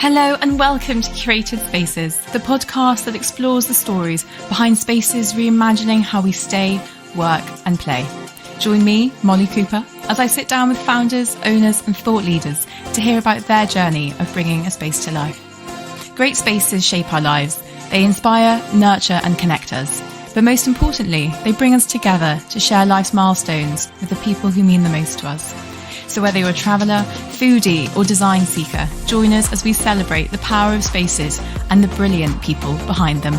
Hello and welcome to Curated Spaces, the podcast that explores the stories behind spaces reimagining how we stay, work and play. Join me, Molly Cooper, as I sit down with founders, owners and thought leaders to hear about their journey of bringing a space to life. Great spaces shape our lives. They inspire, nurture and connect us. But most importantly, they bring us together to share life's milestones with the people who mean the most to us. So whether you're a traveller, foodie or design seeker, join us as we celebrate the power of spaces and the brilliant people behind them.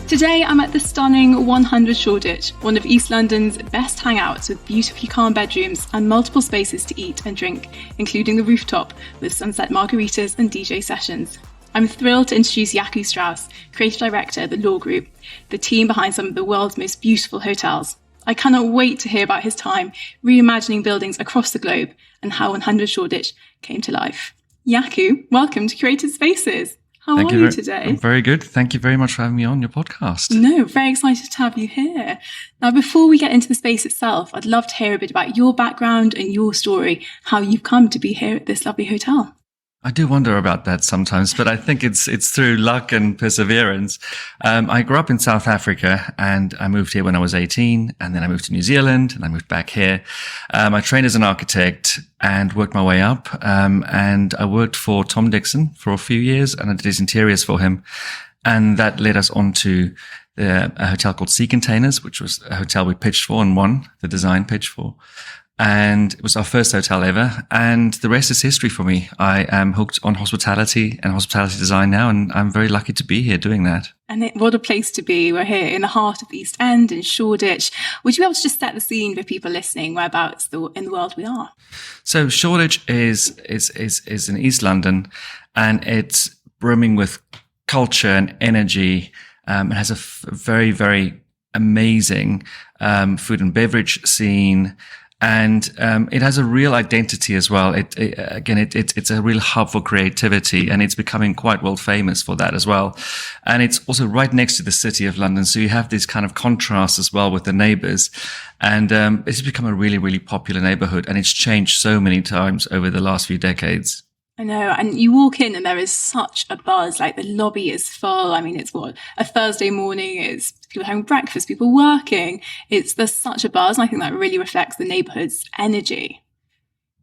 Today I'm at the stunning 100 Shoreditch, one of East London's best hangouts with beautifully calm bedrooms and multiple spaces to eat and drink, including the rooftop with sunset margaritas and DJ sessions. I'm thrilled to introduce Jacu Strauss, Creative Director at the Law Group, the team behind some of the world's most beautiful hotels. I cannot wait to hear about his time reimagining buildings across the globe and how 100 Shoreditch came to life. Jacu, welcome to Curated Spaces. How are you today? I'm very good. Thank you very much for having me on your podcast. No, very excited to have you here. Now, before we get into the space itself, I'd love to hear a bit about your background and your story, how you've come to be here at this lovely hotel. I do wonder about that sometimes, but I think it's through luck and perseverance. I grew up in South Africa and I moved here when I was 18, and then I moved to New Zealand and I moved back here. I trained as an architect and worked my way up. And I worked for Tom Dixon for a few years and I did his interiors for him. And that led us on to a hotel called Sea Containers, which was a hotel we pitched for and won the design pitch for. And it was our first hotel ever. And the rest is history for me. I am hooked on hospitality and hospitality design now. And I'm very lucky to be here doing that. And what a place to be. We're here in the heart of the East End in Shoreditch. Would you be able to just set the scene for people listening whereabouts in the world we are? So Shoreditch is in East London and it's brimming with culture and energy. It has a very, very amazing food and beverage scene. And it has a real identity as well. It's a real hub for creativity, and it's becoming quite world famous for that as well. And it's also right next to the City of London, so you have this kind of contrast as well with the neighbours. And it's become a really, really popular neighbourhood, and it's changed so many times over the last few decades. I know, and you walk in and there is such a buzz, like the lobby is full. I mean, it's a Thursday morning, it's people having breakfast, people working. There's such a buzz, and I think that really reflects the neighbourhood's energy.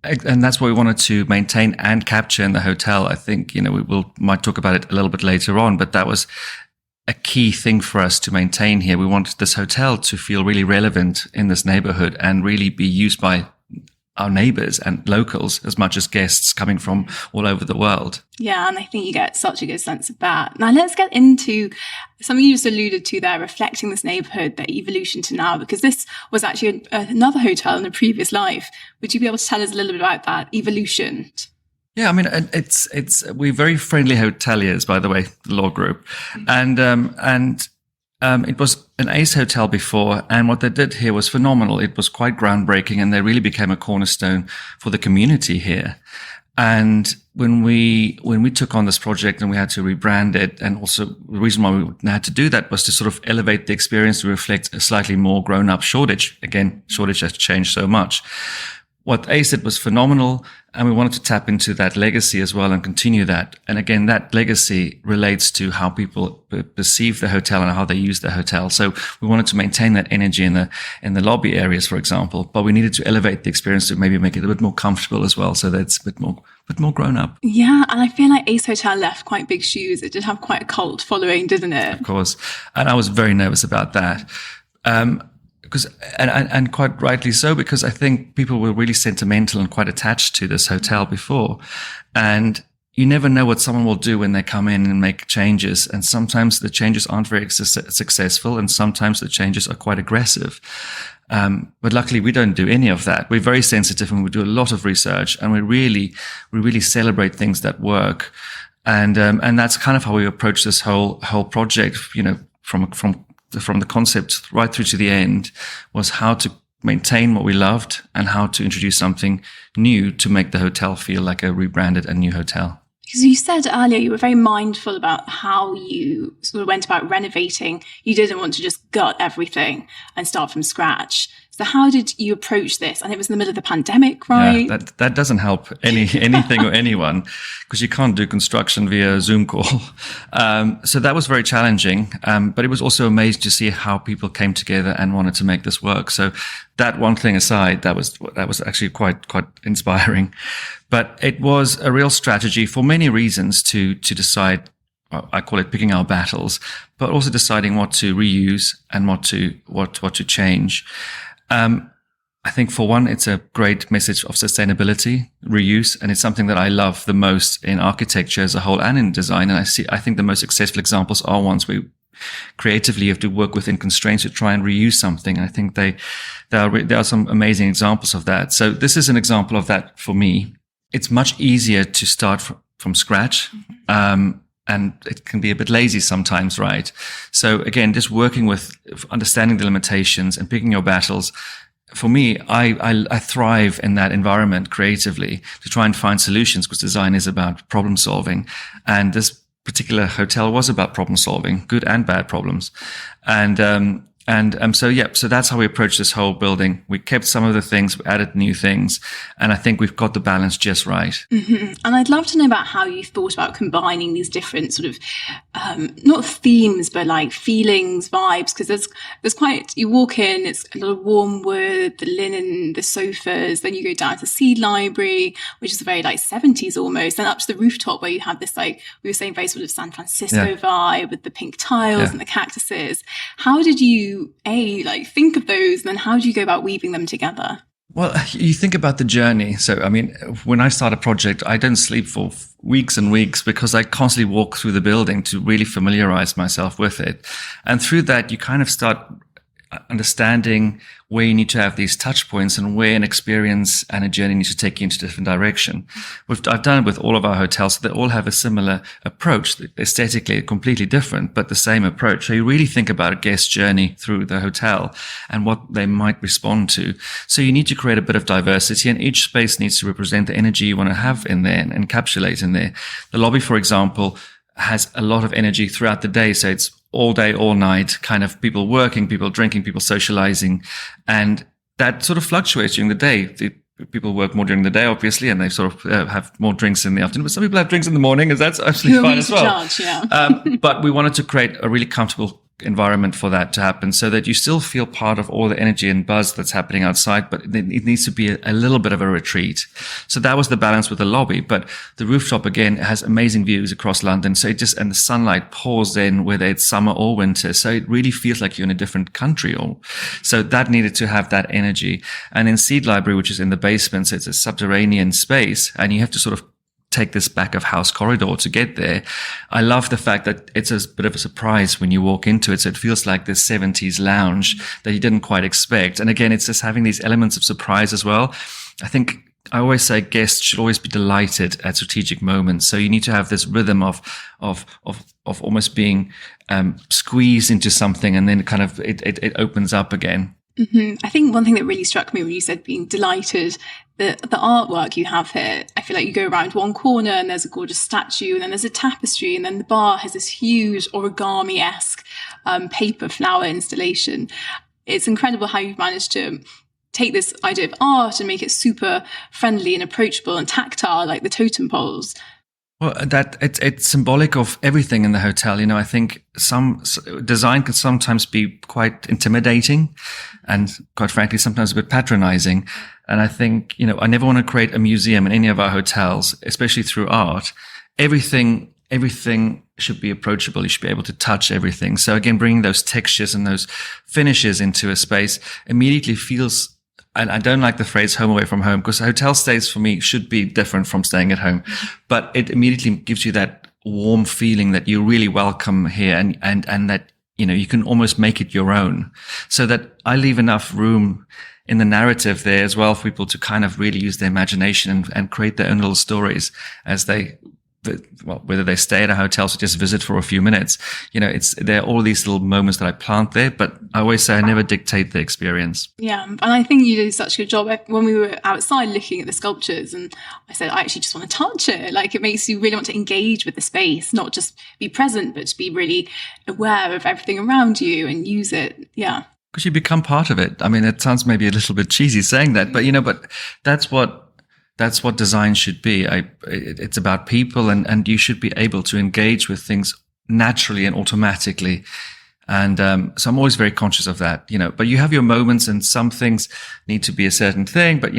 And that's what we wanted to maintain and capture in the hotel. I think, we might talk about it a little bit later on, but that was a key thing for us to maintain here. We wanted this hotel to feel really relevant in this neighbourhood and really be used by our neighbours and locals as much as guests coming from all over the world. Yeah, and I think you get such a good sense of that. Now let's get into something you just alluded to there, reflecting this neighbourhood, the evolution to now, because this was actually another hotel in a previous life. Would you be able to tell us a little bit about that evolution? Yeah, I mean, we're very friendly hoteliers, by the way, the Law Group. It was an Ace hotel before, and what they did here was phenomenal. It was quite groundbreaking, and they really became a cornerstone for the community here. And when we took on this project and we had to rebrand it, and also the reason why we had to do that was to sort of elevate the experience to reflect a slightly more grown-up Shoreditch. Again, Shoreditch has changed so much. What Ace did was phenomenal, and we wanted to tap into that legacy as well and continue that. And again, that legacy relates to how people perceive the hotel and how they use the hotel. So we wanted to maintain that energy in the lobby areas, for example, but we needed to elevate the experience to maybe make it a bit more comfortable as well, so that it's a bit more grown up. Yeah, and I feel like Ace Hotel left quite big shoes. It did have quite a cult following, didn't it? Of course, and I was very nervous about that. And quite rightly so, because I think people were really sentimental and quite attached to this hotel before. And you never know what someone will do when they come in and make changes. And sometimes the changes aren't very successful, and sometimes the changes are quite aggressive. But luckily we don't do any of that. We're very sensitive and we do a lot of research, and we really celebrate things that work. And that's kind of how we approach this whole project, from the concept right through to the end, was how to maintain what we loved and how to introduce something new to make the hotel feel like a rebranded and new hotel. Because you said earlier you were very mindful about how you sort of went about renovating. You didn't want to just gut everything and start from scratch. So how did you approach this? And it was in the middle of the pandemic, right? Yeah, that doesn't help anything or anyone, because you can't do construction via Zoom call. So that was very challenging. But it was also amazing to see how people came together and wanted to make this work. So that one thing aside, that was actually quite inspiring. But it was a real strategy for many reasons to decide. I call it picking our battles, but also deciding what to reuse and what to change. I think for one, it's a great message of sustainability, reuse, and it's something that I love the most in architecture as a whole and in design. And I think the most successful examples are ones where creatively you have to work within constraints to try and reuse something. And I think there are some amazing examples of that. So this is an example of that for me. It's much easier to start from scratch. And it can be a bit lazy sometimes, right? So again, just working with understanding the limitations and picking your battles. For me, I thrive in that environment creatively to try and find solutions, because design is about problem solving. And this particular hotel was about problem solving, good and bad problems. So that's how we approached this whole building. We kept some of the things, we added new things, and I think we've got the balance just right. Mm-hmm. And I'd love to know about how you thought about combining these different sort of, not themes, but like feelings, vibes, because there's quite, you walk in, it's a lot of warm wood, the linen, the sofas, then you go down to the seed library, which is very like 70s almost, and up to the rooftop where you have this, like we were saying, very sort of San Francisco vibe with the pink tiles and the cactuses. How did you think of those, and then how do you go about weaving them together? Well, you think about the journey. So, I mean, when I start a project, I don't sleep for weeks and weeks, because I constantly walk through the building to really familiarize myself with it. And through that, you kind of start understanding where you need to have these touch points and where an experience and a journey needs to take you into a different direction. I've done it with all of our hotels. So they all have a similar approach, aesthetically completely different, but the same approach. So you really think about a guest journey through the hotel and what they might respond to. So you need to create a bit of diversity, and each space needs to represent the energy you want to have in there and encapsulate in there. The lobby, for example, has a lot of energy throughout the day. So it's all day, all night, kind of people working, people drinking, people socializing. And that sort of fluctuates during the day. People work more during the day, obviously, and they sort of have more drinks in the afternoon. But some people have drinks in the morning, and that's absolutely fine as well. But we wanted to create a really comfortable environment for that to happen, so that you still feel part of all the energy and buzz that's happening outside, but it needs to be a little bit of a retreat. So that was the balance with the lobby. But the rooftop, again, has amazing views across London. So and the sunlight pours in, whether it's summer or winter. So it really feels like you're in a different country. So that needed to have that energy. And in Seed Library, which is in the basement, so it's a subterranean space, and you have to sort of take this back of house corridor to get there. I love the fact that it's a bit of a surprise when you walk into it. So it feels like this 70s lounge that you didn't quite expect. And again, it's just having these elements of surprise as well. I think I always say guests should always be delighted at strategic moments. So you need to have this rhythm of almost being squeezed into something, and then kind of it opens up again. Mm-hmm. I think one thing that really struck me when you said being delighted, the artwork you have here, I feel like you go around one corner and there's a gorgeous statue, and then there's a tapestry, and then the bar has this huge origami-esque paper flower installation. It's incredible how you've managed to take this idea of art and make it super friendly and approachable and tactile, like the totem poles. Well, that it's symbolic of everything in the hotel. You know, I think some design can sometimes be quite intimidating, and quite frankly, sometimes a bit patronizing. And I think, you know, I never want to create a museum in any of our hotels, especially through art. Everything should be approachable. You should be able to touch everything. So again, bringing those textures and those finishes into a space immediately feels. And I don't like the phrase home away from home, because hotel stays for me should be different from staying at home, but it immediately gives you that warm feeling that you're really welcome here, and that, you know, you can almost make it your own, so that I leave enough room in the narrative there as well for people to kind of really use their imagination and create their own little stories as whether they stay at a hotel or just visit for a few minutes. You know, there are all these little moments that I plant there, but I always say I never dictate the experience. Yeah, and I think you do such a good job. When we were outside looking at the sculptures, and I said, I actually just want to touch it. Like, it makes you really want to engage with the space, not just be present, but to be really aware of everything around you and use it. Yeah. because you become part of it. I mean, it sounds maybe a little bit cheesy saying that, but but that's what design should be. It's about people, and you should be able to engage with things naturally and automatically. And so I'm always very conscious of that, but you have your moments, and some things need to be a certain thing. But,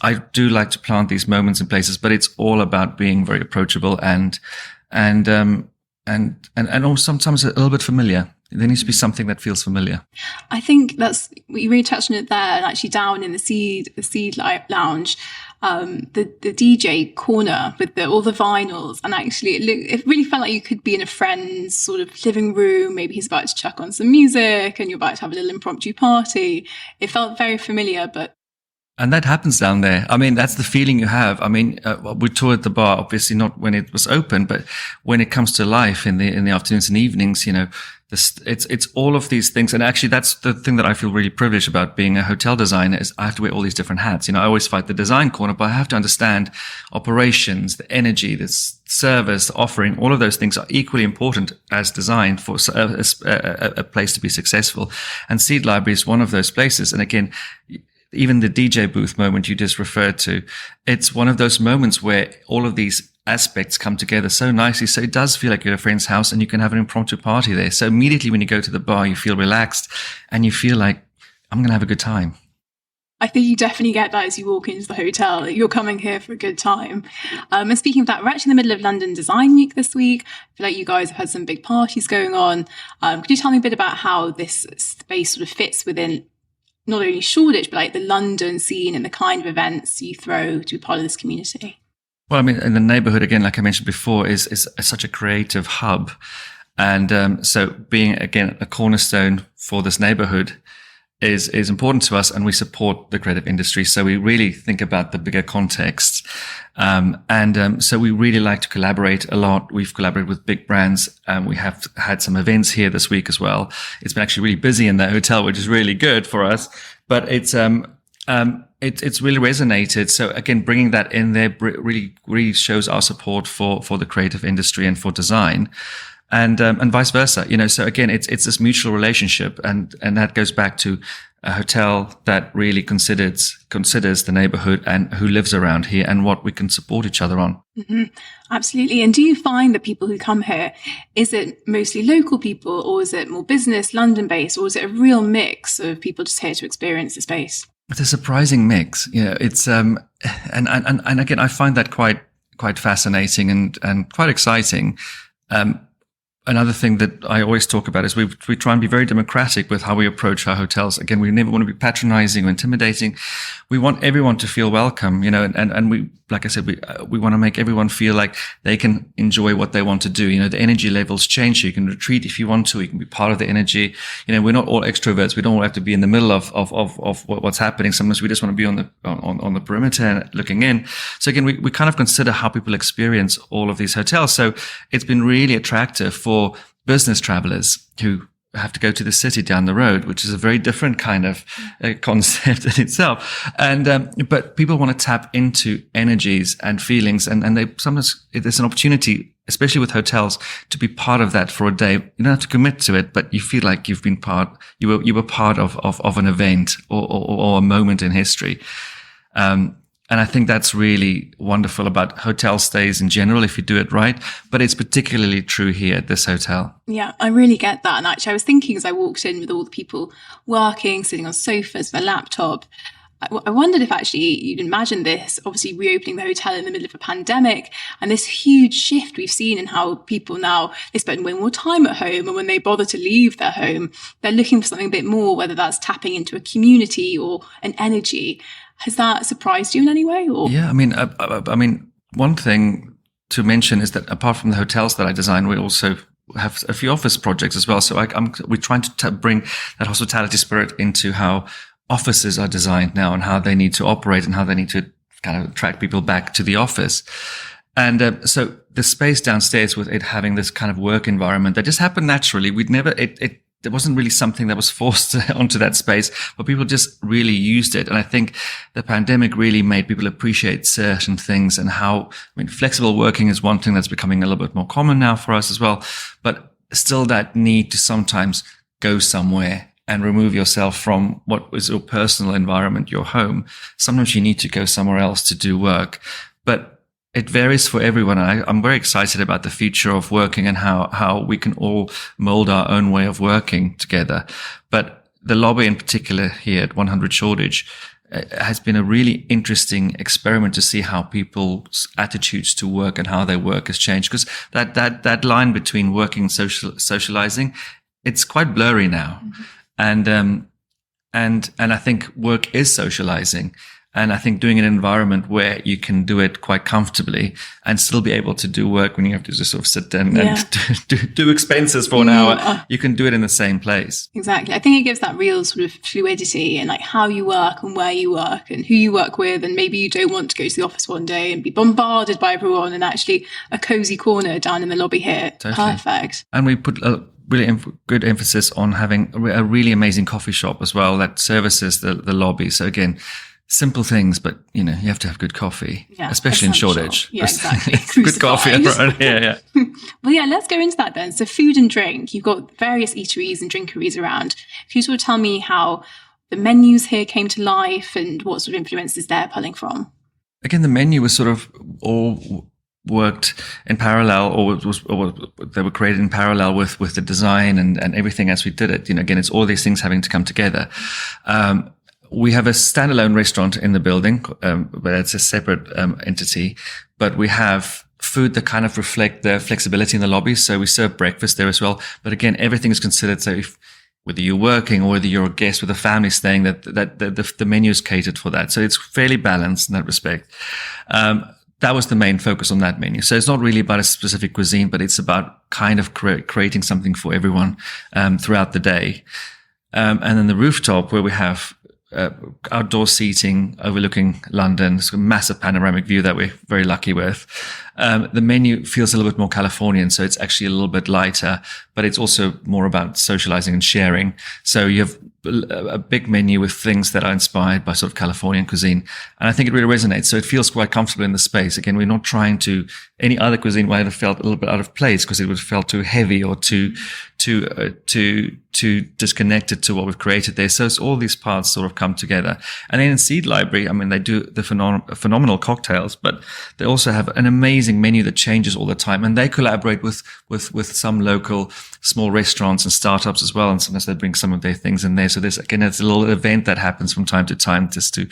I do like to plant these moments in places, but it's all about being very approachable and also sometimes a little bit familiar. There needs to be something that feels familiar. I think that's, you really touched on it there, and actually down in the seed lounge, the DJ corner with all the vinyls, and actually it really felt like you could be in a friend's sort of living room. Maybe he's about to chuck on some music and you're about to have a little impromptu party. It felt very familiar, and that happens down there. I mean, that's the feeling you have. I mean, we toured the bar, obviously not when it was open, but when it comes to life in the afternoons and evenings, it's all of these things. And actually, that's the thing that I feel really privileged about being a hotel designer, is I have to wear all these different hats. I always fight the design corner, but I have to understand operations, the energy, the service, the offering. All of those things are equally important as design for a place to be successful. And Seed Library is one of those places. And again, even the DJ booth moment you just referred to, it's one of those moments where all of these aspects come together so nicely. So it does feel like you're at a friend's house and you can have an impromptu party there. So immediately when you go to the bar, you feel relaxed and you feel like, I'm going to have a good time. I think you definitely get that as you walk into the hotel, that you're coming here for a good time. And speaking of that, we're actually in the middle of London Design Week this week. I feel like you guys have had some big parties going on. Could you tell me a bit about how this space sort of fits within not only Shoreditch, but like the London scene and the kind of events you throw to be part of this community? Well, I mean, in the neighborhood, again, like I mentioned before, is such a creative hub. And so being, again, a cornerstone for this neighborhood is important to us, and we support the creative industry. So we really think about the bigger context. So we really like to collaborate a lot. We've collaborated with big brands. We have had some events here this week as well. It's been actually really busy in the hotel, which is really good for us, but it's really resonated. So again, bringing that in there really shows our support for the creative industry and for design. And vice versa, so again, it's this mutual relationship, and that goes back to a hotel that really considers the neighborhood and who lives around here and what we can support each other on. Mm-hmm. Absolutely. And do you find that people who come here, is it mostly local people, or is it more business, London based, or is it a real mix of people just here to experience the space? It's a surprising mix. It's and again, I find that quite fascinating and quite exciting. Another thing that I always talk about is we try and be very democratic with how we approach our hotels. Again, we never want to be patronizing or intimidating. We want everyone to feel welcome, and we, like I said, we want to make everyone feel like they can enjoy what they want to do. The energy levels change. So you can retreat if you want to. You can be part of the energy. We're not all extroverts. We don't all have to be in the middle of what's happening. Sometimes we just want to be on the perimeter and looking in. So again, we kind of consider how people experience all of these hotels. So it's been really attractive for business travelers who have to go to the city down the road, which is a very different kind of concept in itself. But people want to tap into energies and feelings, and they sometimes there's an opportunity, especially with hotels, to be part of that for a day. You don't have to commit to it, but you feel like you've been you were part of an event or a moment in history. And I think that's really wonderful about hotel stays in general, if you do it right. But it's particularly true here at this hotel. Yeah, I really get that. And actually, I was thinking as I walked in with all the people working, sitting on sofas with a laptop, I wondered if actually you'd imagine this, obviously reopening the hotel in the middle of a pandemic, and this huge shift we've seen in how people now, they spend way more time at home, and when they bother to leave their home, they're looking for something a bit more, whether that's tapping into a community or an energy. Has that surprised you in any way? Or? Yeah, I mean, one thing to mention is that apart from the hotels that I design, we also have a few office projects as well. So we're trying to bring that hospitality spirit into how offices are designed now and how they need to operate and how they need to kind of attract people back to the office. And so the space downstairs, with it having this kind of work environment that just happened naturally, there wasn't really something that was forced onto that space, but people just really used it. And I think the pandemic really made people appreciate certain things and flexible working is one thing that's becoming a little bit more common now for us as well, but still that need to sometimes go somewhere and remove yourself from what is your personal environment, your home, sometimes you need to go somewhere else to do work. But it varies for everyone. I'm very excited about the future of working and how we can all mold our own way of working together. But the lobby in particular here at 100 Shoreditch has been a really interesting experiment to see how people's attitudes to work and how they work has changed. Because that line between working and socializing, it's quite blurry now. Mm-hmm. And I think work is socializing. And I think doing an environment where you can do it quite comfortably and still be able to do work when you have to just sort of sit down and do expenses for an hour, you can do it in the same place. Exactly. I think it gives that real sort of fluidity in like how you work and where you work and who you work with. And maybe you don't want to go to the office one day and be bombarded by everyone, and actually a cozy corner down in the lobby here. Totally. Perfect. And we put a really good emphasis on having a really amazing coffee shop as well that services the lobby. So again, simple things, but you have to have good coffee, especially in Shoreditch. Yeah, exactly. Good coffee around here, yeah. Well, yeah, let's go into that then. So food and drink, you've got various eateries and drinkeries around. Can you sort of tell me how the menus here came to life and what sort of influences they're pulling from? Again, the menu was sort of all worked in parallel, or they were created in parallel with the design and everything as we did it. Again, it's all these things having to come together. We have a standalone restaurant in the building, but it's a separate entity. But we have food that kind of reflect the flexibility in the lobby. So we serve breakfast there as well. But again, everything is considered. So whether you're working or whether you're a guest with a family staying, that the menu is catered for that. So it's fairly balanced in that respect. That was the main focus on that menu. So it's not really about a specific cuisine, but it's about kind of creating something for everyone throughout the day. And then the rooftop where we have outdoor seating overlooking London. It's a massive panoramic view that we're very lucky with. The menu feels a little bit more Californian, so it's actually a little bit lighter, but it's also more about socializing and sharing. So you have a big menu with things that are inspired by sort of Californian cuisine. And I think it really resonates. So it feels quite comfortable in the space. Again, we're not trying to, any other cuisine might have felt a little bit out of place because it would have felt too heavy or too disconnected to what we've created there. So it's all these parts sort of come together. And then in Seed Library, I mean, they do the phenomenal cocktails, but they also have an amazing menu that changes all the time. And they collaborate with some local small restaurants and startups as well. And sometimes they bring some of their things in there. So there's, again, it's a little event that happens from time to time just to,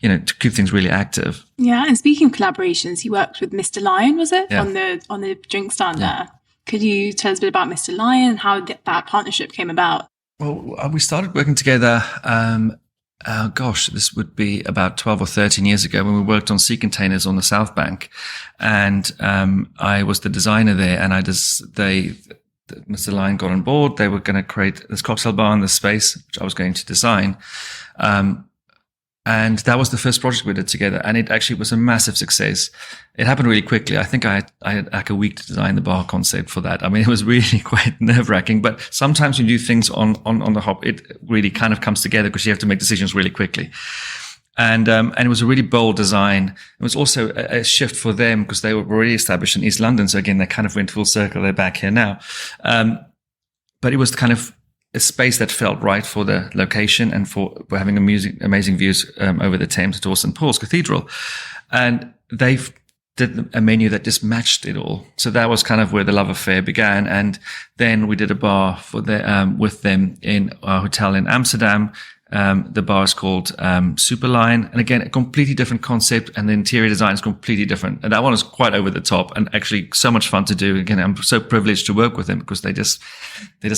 to keep things really active. Yeah. And speaking of collaborations, you worked with Mr. Lion, was it? Yeah. On the drink stand there. Could you tell us a bit about Mr. Lion and how that partnership came about? Well, we started working together, this would be about 12 or 13 years ago when we worked on sea containers on the South Bank. And I was the designer there, and Mr. Lion got on board. They were going to create this cocktail bar in this space, which I was going to design. And that was the first project we did together. And it actually was a massive success. It happened really quickly. I think I had like a week to design the bar concept for that. I mean, it was really quite nerve wracking, but sometimes when you do things on the hop, it really kind of comes together because you have to make decisions really quickly. And it was a really bold design. It was also a shift for them because they were already established in East London. So again, they kind of went full circle. They're back here now. But it was kind of a space that felt right for the location and for having amazing views over the Thames to St. Paul's Cathedral. And they did a menu that just matched it all. So that was kind of where the love affair began. And then we did a bar for with them in our hotel in Amsterdam. The bar is called Superline. And again, a completely different concept, and the interior design is completely different. And that one is quite over the top and actually so much fun to do. Again, I'm so privileged to work with them because they're just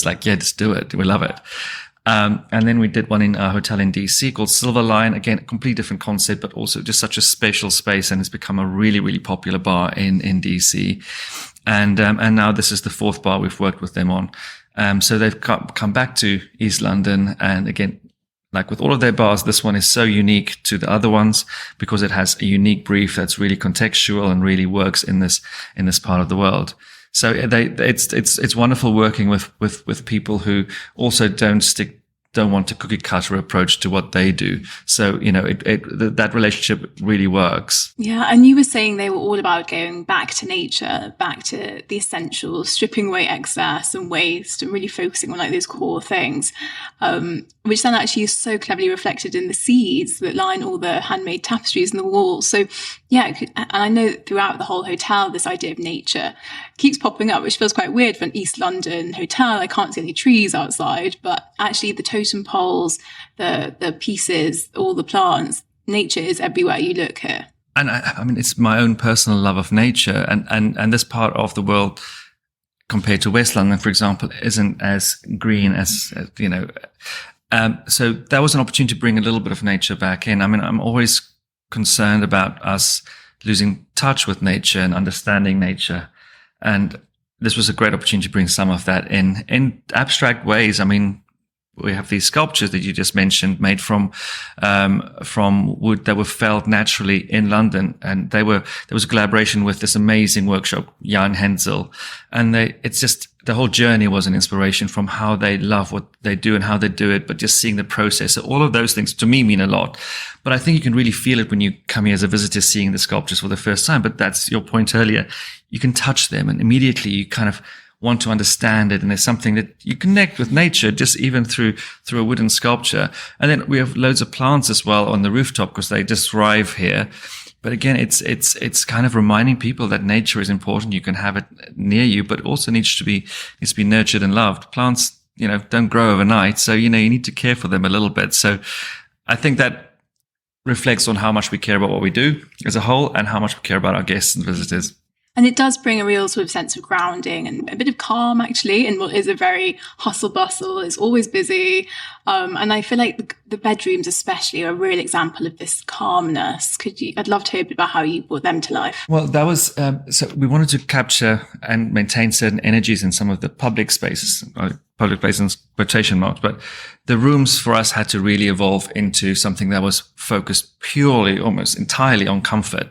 like, yeah, just do it. We love it. And then we did one in our hotel in DC called Silverline. Again, a completely different concept, but also just such a special space. And it's become a really, really popular bar in DC. And now this is the fourth bar we've worked with them on. So they've come back to East London, and again, like with all of their bars, this one is so unique to the other ones because it has a unique brief that's really contextual and really works in this part of the world. So it's wonderful working with people who also don't don't want a cookie cutter approach to what they do. So, that relationship really works. Yeah. And you were saying they were all about going back to nature, back to the essentials, stripping away excess and waste and really focusing on like those core things, which then actually is so cleverly reflected in the seeds that line all the handmade tapestries in the walls. So yeah, and I know that throughout the whole hotel, this idea of nature keeps popping up, which feels quite weird for an East London hotel. I can't see any trees outside, but actually the totem poles, the pieces, all the plants, nature is everywhere you look here. And I mean, it's my own personal love of nature, and this part of the world, compared to West London, for example, isn't as green as so that was an opportunity to bring a little bit of nature back in. I mean, I'm always concerned about us losing touch with nature and understanding nature. And this was a great opportunity to bring some of that in abstract ways. I mean, we have these sculptures that you just mentioned made from wood that were felled naturally in London. And there was a collaboration with this amazing workshop, Jan Hensel. And it's just, the whole journey was an inspiration from how they love what they do and how they do it, but just seeing the process. So all of those things to me mean a lot. But I think you can really feel it when you come here as a visitor seeing the sculptures for the first time. But that's your point earlier. You can touch them and immediately you kind of want to understand it. And there's something that you connect with nature just even through a wooden sculpture. And then we have loads of plants as well on the rooftop because they just thrive here. But again, it's kind of reminding people that nature is important. You can have it near you, but also needs to be nurtured and loved. Plants, don't grow overnight. So, you need to care for them a little bit. So I think that reflects on how much we care about what we do as a whole and how much we care about our guests and visitors. And it does bring a real sort of sense of grounding and a bit of calm, actually, in what is a very hustle bustle. It's always busy. And I feel like the bedrooms especially are a real example of this calmness. I'd love to hear a bit about how you brought them to life. Well, that was, so we wanted to capture and maintain certain energies in some of the public spaces, public places in quotation marks, but the rooms for us had to really evolve into something that was focused purely, almost entirely on comfort.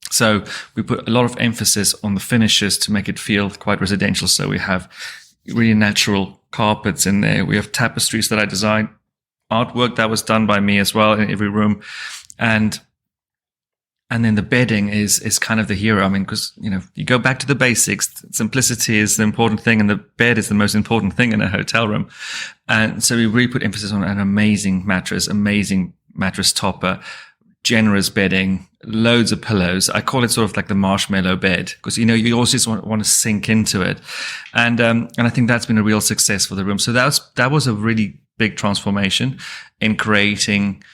So we put a lot of emphasis on the finishes to make it feel quite residential. So we have really natural carpets in there. We have tapestries that I designed, artwork that was done by me as well in every room. And then the bedding is kind of the hero. I mean, because, you go back to the basics. Simplicity is the important thing, and the bed is the most important thing in a hotel room. And so we really put emphasis on an amazing mattress topper, generous bedding, loads of pillows. I call it sort of like the marshmallow bed because, you also just want to sink into it. And I think that's been a real success for the room. So that was a really big transformation in creating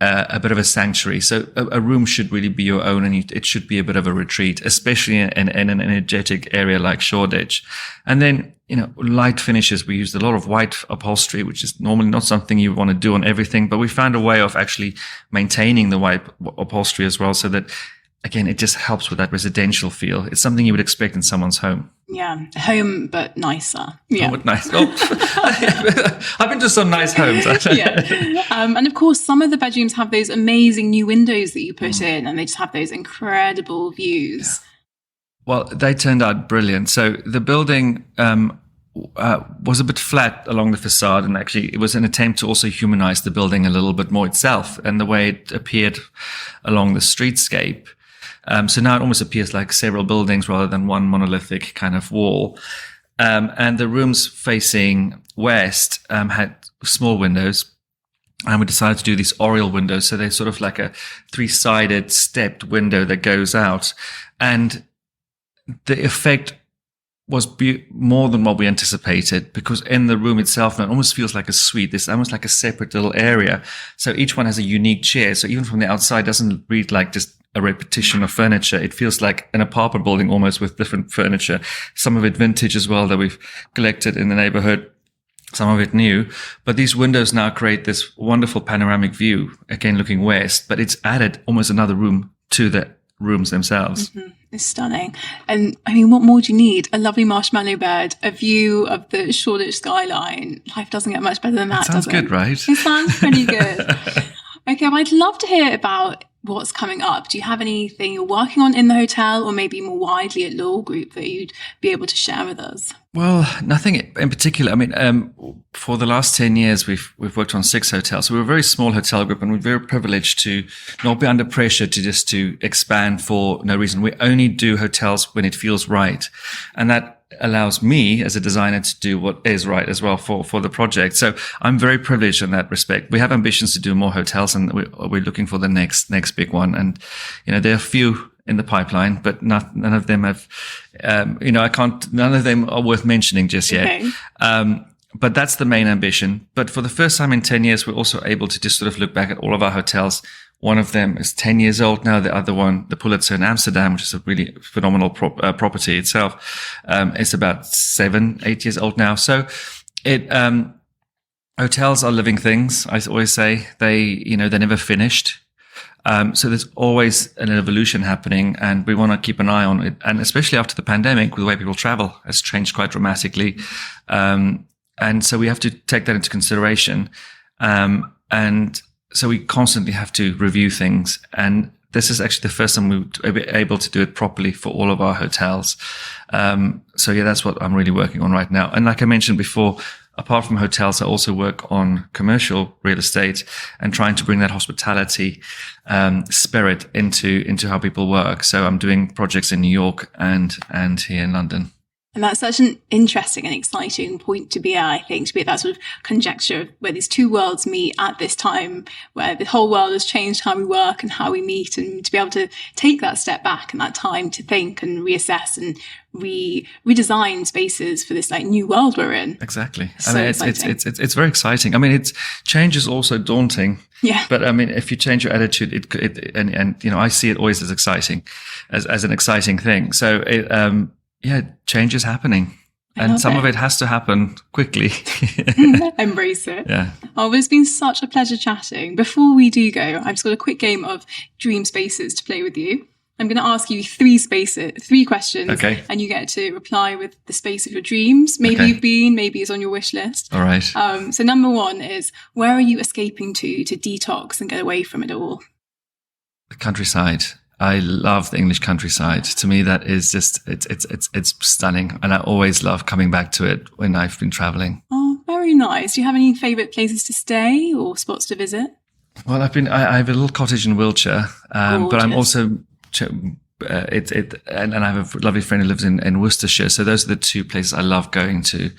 a bit of a sanctuary. So a room should really be your own, and it should be a bit of a retreat, especially in an energetic area like Shoreditch. And then, light finishes. We used a lot of white upholstery, which is normally not something you want to do on everything, but we found a way of actually maintaining the white upholstery as well, so that, again, it just helps with that residential feel. It's something you would expect in someone's home. Yeah, home, but nicer. Yeah. Oh, nice. I've been to some nice homes. Yeah. And of course, some of the bedrooms have those amazing new windows that you put in, and they just have those incredible views. Yeah. Well, they turned out brilliant. So the building was a bit flat along the facade, and actually it was an attempt to also humanize the building a little bit more itself and the way it appeared along the streetscape. So now it almost appears like several buildings rather than one monolithic kind of wall. And the rooms facing west had small windows. And we decided to do these oriel windows. So they're sort of like a 3-sided stepped window that goes out. And the effect was more than what we anticipated, because in the room itself, it almost feels like a suite. It's almost like a separate little area. So each one has a unique chair. So even from the outside, it doesn't read like just a repetition of furniture. It feels like an apartment building almost with different furniture. Some of it vintage as well that we've collected in the neighborhood. Some of it new. But these windows now create this wonderful panoramic view, again, looking west, but it's added almost another room to the rooms themselves. Mm-hmm. It's stunning. And I mean, what more do you need? A lovely marshmallow bed, a view of the Shoreditch skyline. Life doesn't get much better than that, sounds does it? good, right? It sounds pretty good. Okay, well, I'd love to hear about what's coming up? Do you have anything you're working on in the hotel, or maybe more widely at Law Group, that you'd be able to share with us? Well, nothing in particular. I mean, for the last 10 years, we've worked on 6 hotels. So we're a very small hotel group, and we're very privileged to not be under pressure to expand for no reason. We only do hotels when it feels right. And that allows me as a designer to do what is right as well for the project. So I'm very privileged in that respect. We have ambitions to do more hotels, and we're looking for the next big one. And, there are a few in the pipeline, but none of them have, none of them are worth mentioning just yet. Okay. But that's the main ambition. But for the first time in 10 years, we're also able to just sort of look back at all of our hotels. One of them is 10 years old now. The other one, the Pulitzer in Amsterdam, which is a really phenomenal property itself, is about 7-8 years old now. So hotels are living things. I always say they're never finished. So there's always an evolution happening, and we want to keep an eye on it. And especially after the pandemic, with the way people travel has changed quite dramatically. And so we have to take that into consideration. And so we constantly have to review things. And this is actually the first time we were able to do it properly for all of our hotels. So yeah, that's what I'm really working on right now. And like I mentioned before, apart from hotels, I also work on commercial real estate and trying to bring that hospitality spirit into how people work. So I'm doing projects in New York and here in London. And that's such an interesting and exciting point to be at, I think, to be at that sort of conjecture where these two worlds meet at this time, where the whole world has changed how we work and how we meet, and to be able to take that step back and that time to think and reassess and redesign spaces for this like new world we're in. Exactly. So I mean, it's very exciting. I mean, change is also daunting. Yeah. But I mean, if you change your attitude, I see it always as exciting, as an exciting thing. So change is happening, and some of it has to happen quickly. Embrace it. Yeah. Oh, well, it's been such a pleasure chatting. Before we do go, I've just got a quick game of dream spaces to play with you. I'm going to ask you 3 questions. Okay. And you get to reply with the space of your dreams. Maybe you've been, maybe it's on your wish list. All right. So number 1 is, where are you escaping to detox and get away from it all? The countryside. I love the English countryside. To me, that is just, it's stunning. And I always love coming back to it when I've been traveling. Oh, very nice. Do you have any favorite places to stay or spots to visit? Well, I have a little cottage in Wiltshire, but I'm also, and I have a lovely friend who lives in Worcestershire. So those are the 2 places I love going to.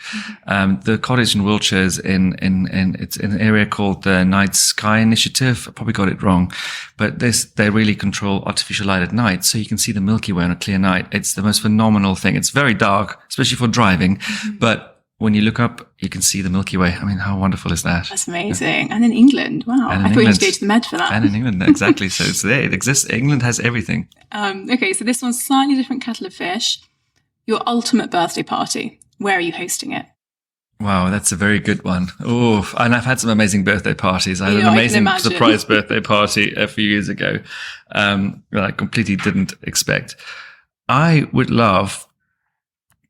The cottage in Wiltshire is it's in an area called the Night Sky Initiative. I probably got it wrong, but they really control artificial light at night. So you can see the Milky Way on a clear night. It's the most phenomenal thing. It's very dark, especially for driving, but when you look up, you can see the Milky Way. I mean, how wonderful is that? That's amazing. And in England, wow. I thought you had to go to the Med for that. And in England, exactly. So it's there. It exists. England has everything. Okay, so this one's slightly different kettle of fish. Your ultimate birthday party. Where are you hosting it? Wow, that's a very good one. Oh, and I've had some amazing birthday parties. I had an amazing surprise birthday party a few years ago that I completely didn't expect. I would love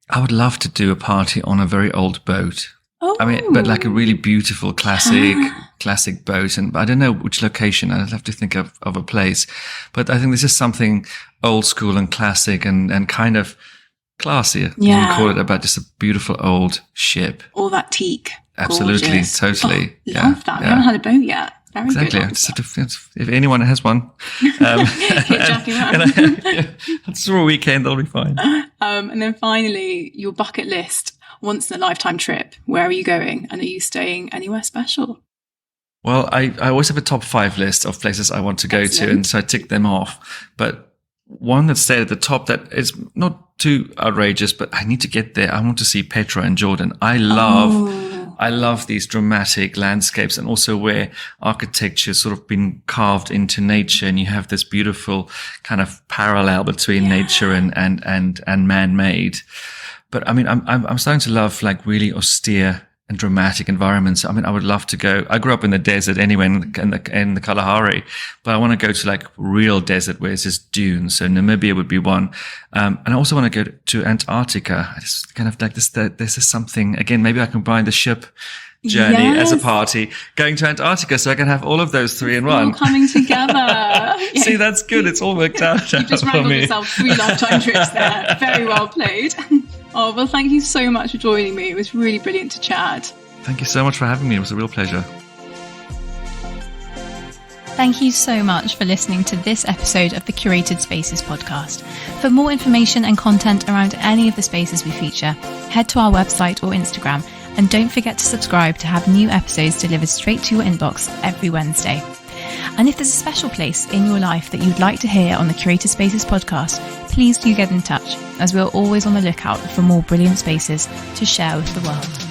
to do a party on a very old boat. Oh. I mean, but like a really beautiful classic boat. And I don't know which location. I'd have to think of a place. But I think this is something old school and classic and kind of classier. Yeah. You can call it, about just a beautiful old ship. All that teak. Absolutely. Gorgeous. Totally. Love that. We haven't had a boat yet. Very exactly. good. I just have to, if anyone has one, hit Jacu up. that's for a weekend, they'll be fine. And then finally, your bucket list, once in a lifetime trip. Where are you going? And are you staying anywhere special? Well, I always have a top 5 list of places I want to go to, and so I tick them off. But one that stayed at the top that is not too outrageous, but I need to get there. I want to see Petra and Jordan. I love these dramatic landscapes, and also where architecture sort of been carved into nature, and you have this beautiful kind of parallel between nature and man-made. But I mean, I'm starting to love like really austere and dramatic environments. I mean, I would love to go. I grew up in the desert anyway, in the Kalahari, but I want to go to like real desert where it's just dunes. So Namibia would be one. And I also want to go to Antarctica. I just kind of like this, this is something, again, maybe I can buy the ship journey as a Yes. party, going to Antarctica so I can have all of those three in All one. coming together. See, that's good. It's all worked out You just for wrangled me. yourself 3 lifetime trips there. Very well played. Oh, well, thank you so much for joining me. It was really brilliant to chat. Thank you so much for having me. It was a real pleasure. Thank you so much for listening to this episode of the Curated Spaces podcast. For more information and content around any of the spaces we feature, head to our website or Instagram, and don't forget to subscribe to have new episodes delivered straight to your inbox every Wednesday. And if there's a special place in your life that you'd like to hear on the Curated Spaces podcast, please do get in touch, as we're always on the lookout for more brilliant spaces to share with the world.